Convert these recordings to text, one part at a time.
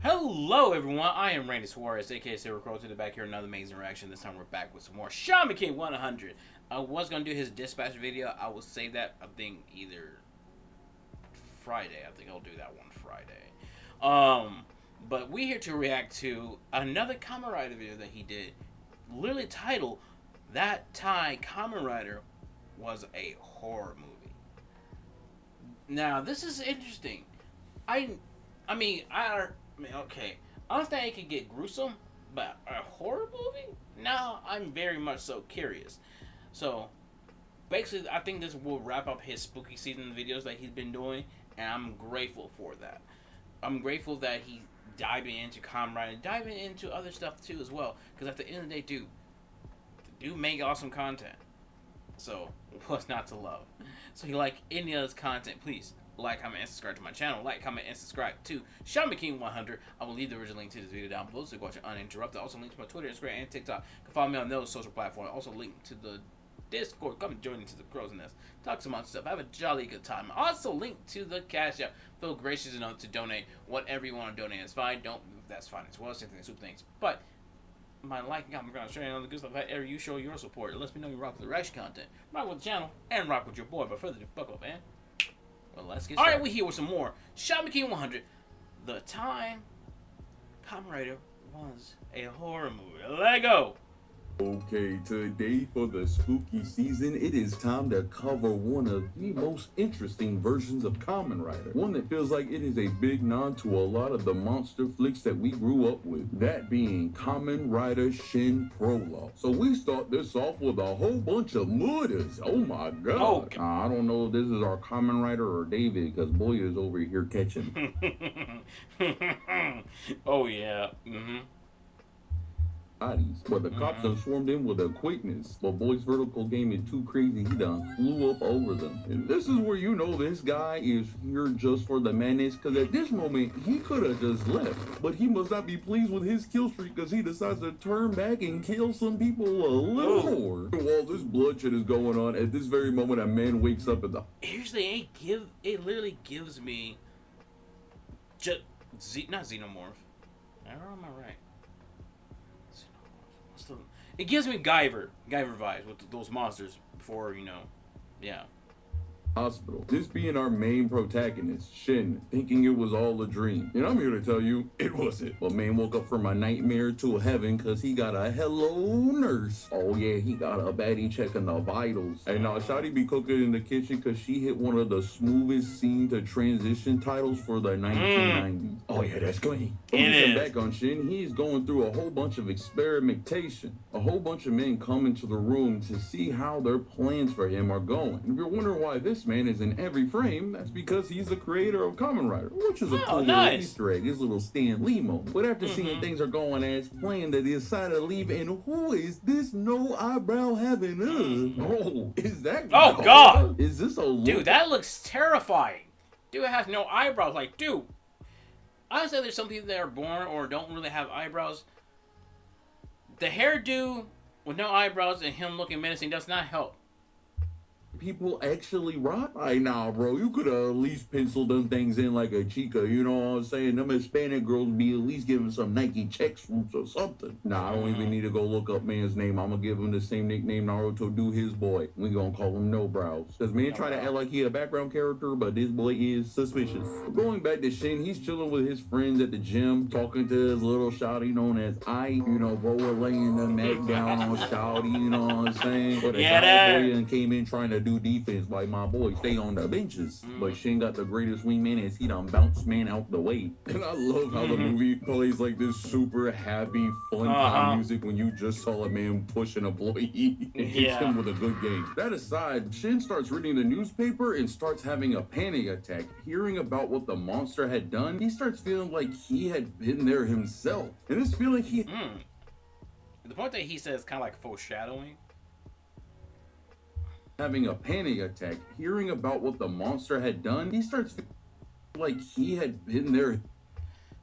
Hello, everyone. I am Randy Suarez, aka Silva Crow, to the back here. Another amazing reaction. This time we're back with some more Shaman King 100. I was gonna do his dispatch video. I will save that. I think either Friday. I think I'll do that one Friday. But we're here to react to another Kamen Rider video that he did, literally titled "That Time Kamen Rider Was a Horror Movie." Now this is interesting. Okay. I understand it could get gruesome, but a horror movie? Now I'm very much so curious. So, basically, I think this will wrap up his spooky season videos that he's been doing, and I'm grateful for that. I'm grateful that he's diving into Kamen Rider, diving into other stuff too as well, because at the end of the day, do make awesome content. So, what's not to love? So, if you like any of this content, please like, comment, and subscribe to my channel. Like, comment, and subscribe to Shaman King 100. I will leave the original link to this video down below so you can watch it uninterrupted. Also, link to my Twitter, Instagram, and TikTok. You can follow me on those social platforms. Also, link to the Discord. Come join into the Crow's Nest. Talk some other stuff. Have a jolly good time. Also, link to the Cashapp. Feel gracious enough to donate whatever you want to donate. It's fine. Don't. That's fine as well. Same thing, super things. But my like, comment, sharing, all the good stuff. However you show your support, it lets me know you rock with the reaction content, rock with the channel, and rock with your boy. But further ado, buckle up, man. Well, let's get started. Alright, we're here with some more Shaman King 100. The Time Kamen Rider Was a Horror Movie. Let go! Okay, today for the spooky season, it is time to cover one of the most interesting versions of Kamen Rider. One that feels like it is a big nod to a lot of the monster flicks that we grew up with. That being Kamen Rider Shin Prologue. So we start this off with a whole bunch of murders. Oh my god. Oh. I don't know if this is our Kamen Rider or David, because boy is over here catching. Oh yeah. But the cops done swarmed in with a quickness. But boy's vertical game is too crazy, he done flew up over them. And this is where you know this guy is here just for the madness, because at this moment, he could have just left. But he must not be pleased with his kill streak, because he decides to turn back and kill some people a little more. While this bloodshed is going on, at this very moment, a man wakes up at the... Here's the it literally gives me... not Xenomorph. Am I right? It gives me Guyver vibes with those monsters before, yeah. Hospital. This being our main protagonist, Shin, thinking it was all a dream. And I'm here to tell you, it wasn't. But man woke up from a nightmare to heaven because he got a hello nurse. Oh yeah, he got a baddie checking the vitals. And now Shawty be cooking in the kitchen because she hit one of the smoothest scene to transition titles for the 1990s. Oh yeah, that's clean. Back on Shin, he's going through a whole bunch of experimentation. A whole bunch of men come into the room to see how their plans for him are going. If you're wondering why this man is in every frame, that's because he's the creator of Kamen Rider, which is a cool little Easter egg, his little Stan Lee moment. But after seeing things are going as planned, they decided to leave, and who is this no eyebrow having? Oh, is that? Oh god! Is this a dude? That looks terrifying. Dude, it has no eyebrows. Like, dude, I understand there's some people that are born or don't really have eyebrows. The hairdo with no eyebrows and him looking menacing does not help. People actually rock right now, bro. You could have at least penciled them things in like a chica, you know what I'm saying? Them Hispanic girls be at least giving some Nike check swoops or something. Nah, I don't even need to go look up man's name. I'm gonna give him the same nickname Naruto do his boy. We gonna call him No Brows. Cause man try to act like he a background character, but this boy is suspicious. Going back to Shin, he's chilling with his friends at the gym, talking to his little shawty known as I. You know, bro, we're laying the neck down on shawty, you know what I'm saying? But the boy came in trying to do defense like my boy stay on the benches. But Shin got the greatest wingman as he done bounced man out the way. And I love how the movie plays like this super happy, fun time music when you just saw a man push an employee and hits him with a good game. That aside, Shin starts reading the newspaper and starts having a panic attack. Hearing about what the monster had done, he starts feeling like he had been there himself. And this feeling the point that he says kind of like foreshadowing. Having a panic attack, hearing about what the monster had done, he starts feeling like he had been there.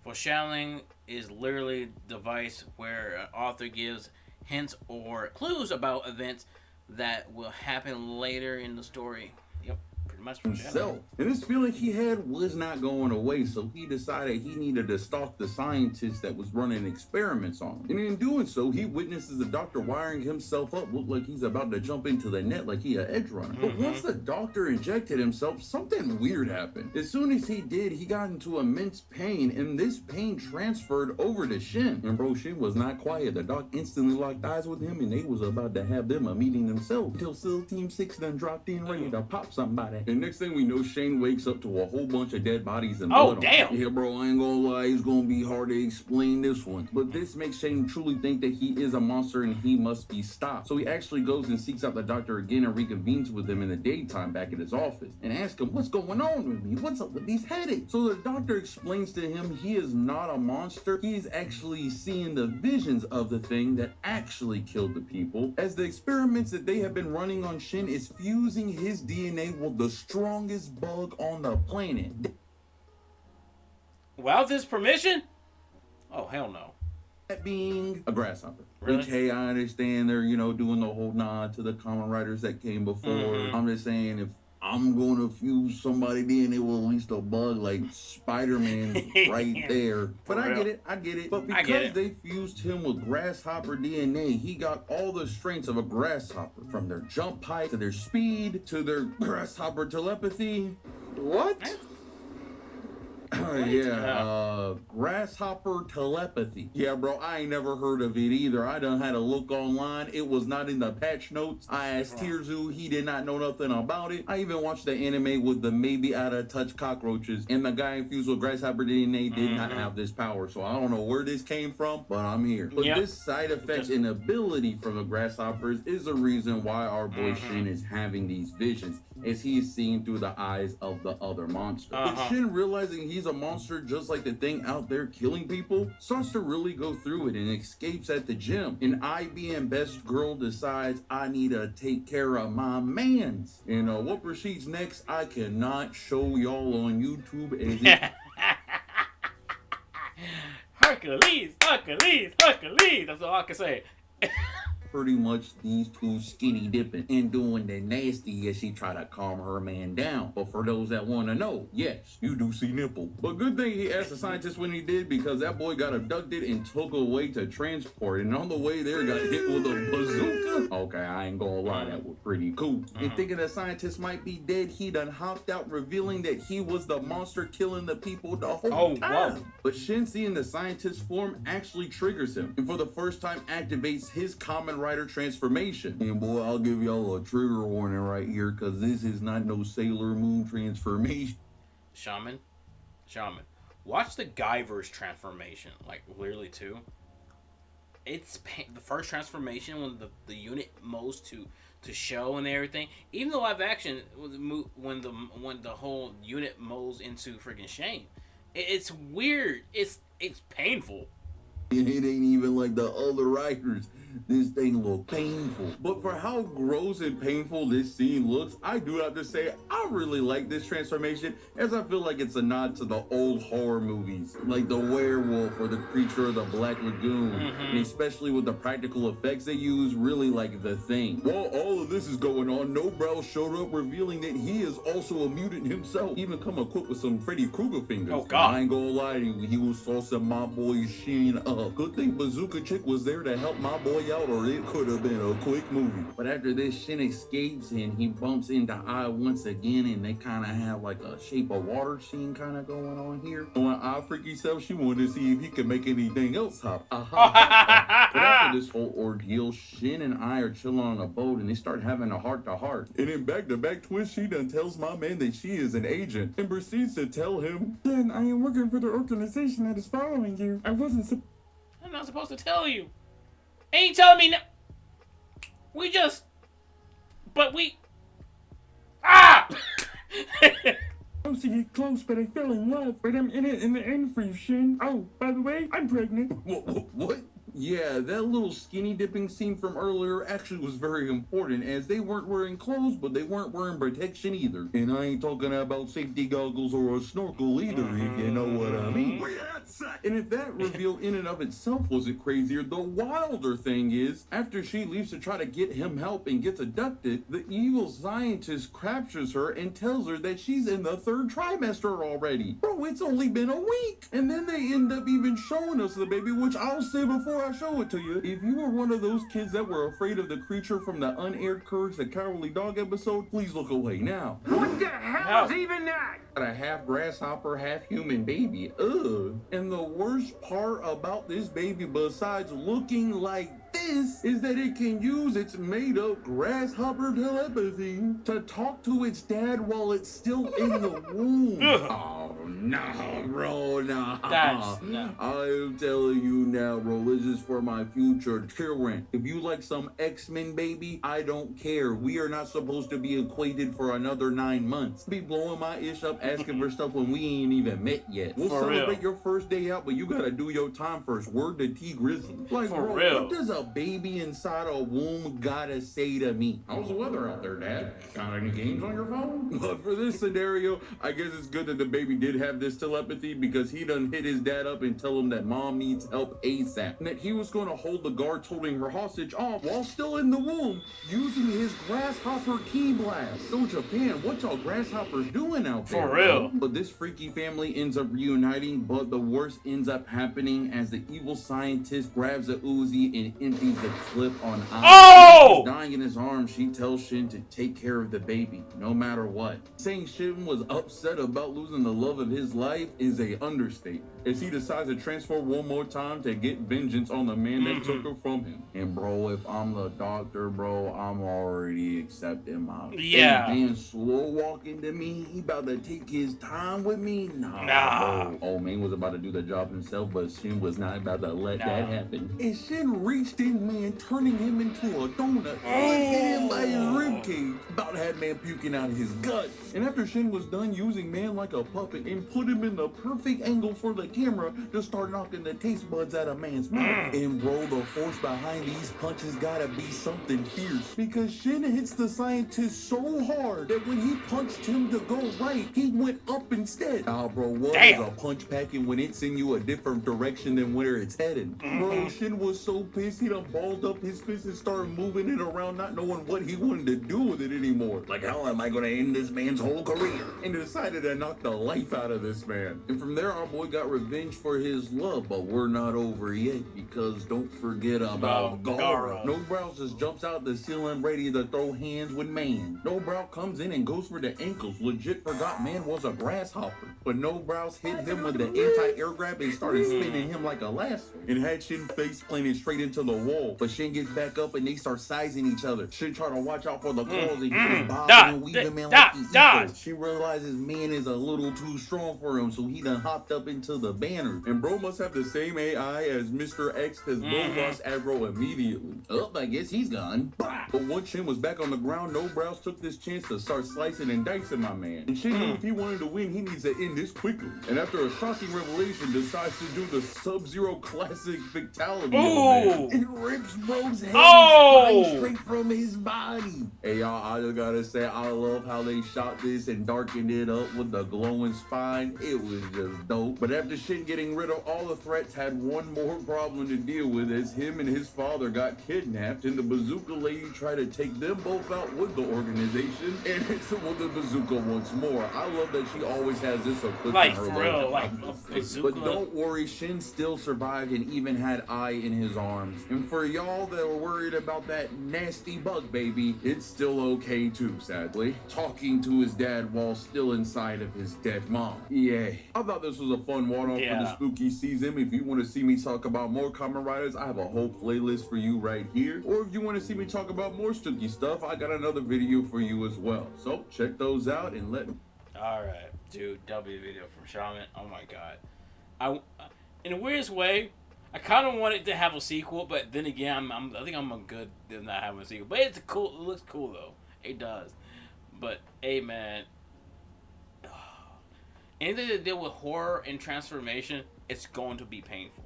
Foreshadowing is literally the device where an author gives hints or clues about events that will happen later in the story. Yep, pretty mess with himself. And this feeling he had was not going away, so he decided he needed to stalk the scientist that was running experiments on him. And in doing so, he witnesses the doctor wiring himself up, look like he's about to jump into the net like he an edge runner. But once the doctor injected himself, something weird happened. As soon as he did, he got into immense pain, and this pain transferred over to Shin. And bro, Shin was not quiet. The doc instantly locked eyes with him, and they was about to have them a meeting themselves until SEAL Team 6 done dropped in ready to pop somebody. And next thing we know, Shane wakes up to a whole bunch of dead bodies and blood. Oh, damn. Yeah, bro, I ain't gonna lie, it's gonna be hard to explain this one. But this makes Shane truly think that he is a monster and he must be stopped. So he actually goes and seeks out the doctor again and reconvenes with him in the daytime back at his office and asks him, what's going on with me? What's up with these headaches? So the doctor explains to him he is not a monster. He's actually seeing the visions of the thing that actually killed the people, as the experiments that they have been running on Shin is fusing his DNA with the strongest bug on the planet. Without his permission? Oh, hell no. That being a grasshopper. Really? Which, hey, I understand they're, doing the whole nod to the Kamen Riders that came before. I'm just saying, if I'm going to fuse somebody DNA with at least a bug like Spider-Man right there. But I get it. But because they fused him with grasshopper DNA, he got all the strengths of a grasshopper. From their jump height to their speed to their grasshopper telepathy. What? Grasshopper telepathy. Yeah, bro, I ain't never heard of it either. I done had a look online. It was not in the patch notes. I asked Tirzu, he did not know nothing about it. I even watched the anime with the maybe out of touch cockroaches, and the guy infused with grasshopper DNA did not have this power. So I don't know where this came from, but I'm here. But this side effect and ability from the grasshoppers is the reason why our boy Shin is having these visions, as he is seeing through the eyes of the other monster. But Shin, realizing he's a monster just like the thing out there killing people, starts to really go through it and escapes at the gym. And I, being best girl, decides I need to take care of my mans. And what proceeds next, I cannot show y'all on YouTube as it Hercules! That's all I can say. pretty much these two skinny dipping and doing the nasty as she try to calm her man down. But for those that want to know, yes, you do see nipple. But good thing he asked the scientist when he did, because that boy got abducted and took away to transport, and on the way there got hit with a bazooka. Okay, I ain't gonna lie, that was pretty cool. And thinking the scientist might be dead, he done hopped out, revealing that he was the monster killing the people the whole time. Whoa. But Shin, seeing the scientist form, actually triggers him, and for the first time activates his Kamen Rider transformation. And boy, I'll give y'all a trigger warning right here, because this is not no Sailor Moon transformation. Shaman, watch the Guyverse transformation, like literally too. It's the first transformation when the unit moves to show and everything. Even the live action when the whole unit moves into freaking Shane, it's weird. It's painful. And it ain't even like the other riders. This thing look painful. But for how gross and painful this scene looks, I do have to say I really like this transformation, as I feel like it's a nod to the old horror movies, like the werewolf or the creature of the Black Lagoon, and especially with the practical effects they use, really like The Thing. While all of this is going on, Nobrow showed up, revealing that he is also a mutant himself, even come equipped with some Freddy Krueger fingers. Oh God. I ain't gonna lie to you, he was saucing my boy Sheen up. Good thing Bazooka Chick was there to help my boy out, or it could have been a quick movie. But after this, Shin escapes and he bumps into I once again, and they kind of have like a Shape of Water scene kind of going on here. When I freaky self, she wanted to see if he could make anything else hop. But after this whole ordeal, Shin and I are chilling on a boat, and they start having a heart-to-heart. And in back-to-back twist, she done tells my man that she is an agent, and proceeds to tell him, "Then I am working for the organization that is following you. I'm not supposed to tell you. Ain't telling me no. Ah! Supposed to get close, but I fell in love. But I'm in it in the end for you, Shin. Oh, by the way, I'm pregnant. What? Yeah, that little skinny dipping scene from earlier actually was very important, as they weren't wearing clothes, but they weren't wearing protection either. And I ain't talking about safety goggles or a snorkel either, if you know what I mean. And if that reveal in and of itself wasn't crazier, the wilder thing is, after she leaves to try to get him help and gets abducted, the evil scientist captures her and tells her that she's in the 3rd trimester already. Bro, it's only been a week. And then they end up even showing us the baby, which I'll say before I show it to you. If you were one of those kids that were afraid of the creature from the unaired Courage the Cowardly Dog episode, please look away now. What the hell is even that? A half grasshopper, half human baby. Ugh. And the worst part about this baby, besides looking like this, is that it can use its made-up grasshopper telepathy to talk to its dad while it's still in the womb. Oh, no, bro, no. No. I'm telling you now, bro, this is for my future children. If you like some X-Men, baby, I don't care. We are not supposed to be acquainted for another 9 months. Be blowing my ish up asking for stuff when we ain't even met yet. We'll celebrate your first day out, but you gotta do your time first. Word to T Grizzly. Like, For bro, real. what does a baby inside a womb gotta say to me? How's the weather out there, Dad? Got any games on your phone? But for this scenario, I guess it's good that the baby did have this telepathy, because he done hit his dad up and tell him that mom needs help ASAP. And that he was gonna hold the guard holding her hostage off while still in the womb using his grasshopper key blast. So Japan, what y'all grasshoppers doing out there? For real. But this freaky family ends up reuniting, but the worst ends up happening as the evil scientist grabs a Uzi and empties the clip on Ai. Oh! Dying in his arms, she tells Shin to take care of the baby, no matter what. Saying Shin was upset about losing the love of his life is a understatement, as he decides to transform one more time to get vengeance on the man that took her from him. And bro, if I'm the doctor, bro, I'm already accepting my fate. Yeah. Man, slow walking to me, he about to take his time with me? Nah. Bro. Oh, man was about to do the job himself, but Shin was not about to let that happen. And Shin reached in, man, turning him into a donut, hitting him by his ribcage, about to have man puking out his guts. And after Shin was done using man like a puppet and put him in the perfect angle for the camera to start knocking the taste buds out of man's mouth. And bro, the force behind these punches gotta be something fierce, because Shin hits the scientist so hard that when he punched him to go right, he went up instead. Nah, bro, what is a punch packing when it's in you a different direction than where it's headed? Bro, Shin was so pissed he done balled up his fist and started moving it around, not knowing what he wanted to do with it anymore. Like, how am I gonna end this man's whole career? And decided to knock the life out of this man. And from there, our boy got revenge for his love, but we're not over yet, because don't forget about Gara. No Brow just jumps out the ceiling ready to throw hands with man. No Brow comes in and goes for the ankles. Legit forgot man was a grasshopper. But No Brows hit him with the anti-air grab and started spinning him like a lasso. And had Shin face planted straight into the wall. But Shin gets back up and they start sizing each other. Shin trying to watch out for the claws and he was bobbing and weaving man like the eagle. She realizes man is a little too strong for him, so he done hopped up into the banner. And bro must have the same AI as Mr. X, because both lost aggro immediately. Oh, I guess he's gone. But once Shin was back on the ground, No Brows took this chance to start slicing and dicing my man. And Shin knew if he wanted to win, he needs to end this quickly. And after a shocking revelation, decides to do the Sub-Zero classic fatality. And rips bro's head and straight from his body. Hey y'all, I just gotta say, I love how they shot this and darkened it up with the glowing spine. It was just dope. But after Shin getting rid of all the threats, had one more problem to deal with, as him and his father got kidnapped, and the bazooka lady tried to take them both out with the organization and hit them with the bazooka once more. I love that she always has this equipped Like, in her for real, life. like bazooka. But don't worry, Shin still survived and even had Ai in his arms. And for y'all that were worried about that nasty bug baby, it's still okay too, sadly. Talking to his dad while still inside of his dead mom. Yay. I thought this was a fun one-off for the spooky season. If you want to see me talk about more Kamen Riders, I have a whole playlist for you right here. Or if you want to see me talk about more spooky stuff, I got another video for you as well. So check those out and let me. Alright, dude, W video from Shaman. Oh my god. In the weirdest way, I kind of wanted to have a sequel, but then again, I think I'm good at not having a sequel. But it's cool. It looks cool though. It does. But hey, man, anything to deal with horror and transformation, it's going to be painful.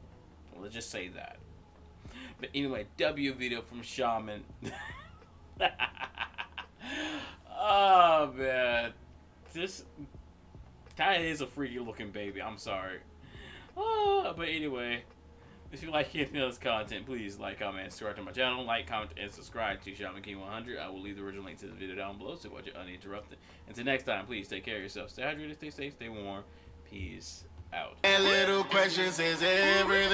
Let's just say that. But anyway, W video from Shaman. Oh man, this guy is a freaky looking baby. I'm sorry. But anyway, if you like any of this content, please like, comment, subscribe to my channel. Like, comment, and subscribe to Shaman King 100. I will leave the original link to this video down below so watch it uninterrupted. Until next time, please take care of yourself. Stay hydrated, stay safe, stay warm. Peace out. And little questions is everything.